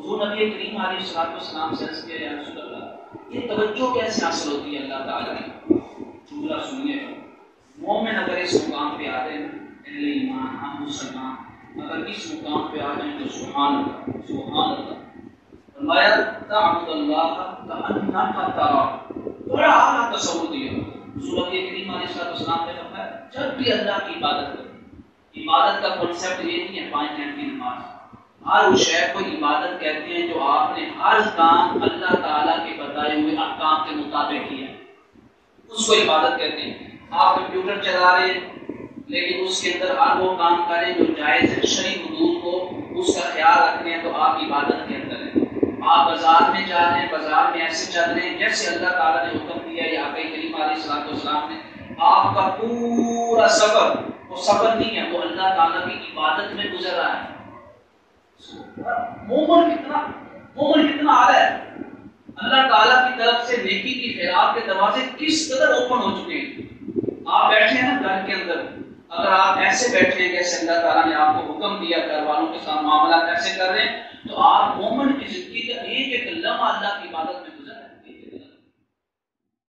حضور نبی کریم علیہ السلام سے عرض کیا یا رسول اللہ یہ توجہ کیسے حاصل ہوتی ہے اللہ تعالیٰ کی؟ جملہ سنیے گا، مومن اگر اس مقام پہ آ جائیں اہل ایمان ہم مسلمان اگر اس مقام پہ آ جائیں تو سبحان اللہ سبحان اللہ، فرمایا تعبد اللہ کأنک تراہ، بڑا اعلیٰ تصور دیا حضور نبی کریم علیہ السلام نے فرمایا جب بھی اللہ کی عبادت کریں، عبادت کا کنسیپٹ یہ نہیں ہے 5 ٹائم کی نماز، ہر اس شے کو عبادت کہتے ہیں جو آپ نے ہر کام اللہ تعالیٰ کے بتائے ہوئے احکام کے مطابق کیا اس کو عبادت کہتے ہیں۔ آپ کمپیوٹر چلا رہے ہیں لیکن اس کے اندر ہر وہ کام کریں جو جائز ہے، شرعی حدود کو اس کا خیال رکھنے ہیں تو آپ عبادت کے اندر ہیں۔ آپ بازار میں جا رہے ہیں، بازار میں ایسے چل رہے ہیں جیسے اللہ تعالیٰ نے حکم دیا یا آقا کریم علیہ السلام نے، آپ کا پورا سفر وہ سفر نہیں ہے، وہ اللہ تعالیٰ کی عبادت میں گزر رہا ہے۔ مومن کتنا اعلیٰ ہے، اللہ تعالیٰ کی طرف سے نیکی کی خیرات کے دروازے کس قدر اوپن ہو چکے ہیں۔ آپ بیٹھے ہیں نا گھر کے اندر، اگر آپ ایسے بیٹھے ہیں جیسے اللہ تعالیٰ نے آپ کو حکم دیا، گھر والوں کے ساتھ معاملات ایسے کر رہے ہیں، تو آپ مومن کی زندگی کا ایک ایک لمحہ اللہ کی عبادت میں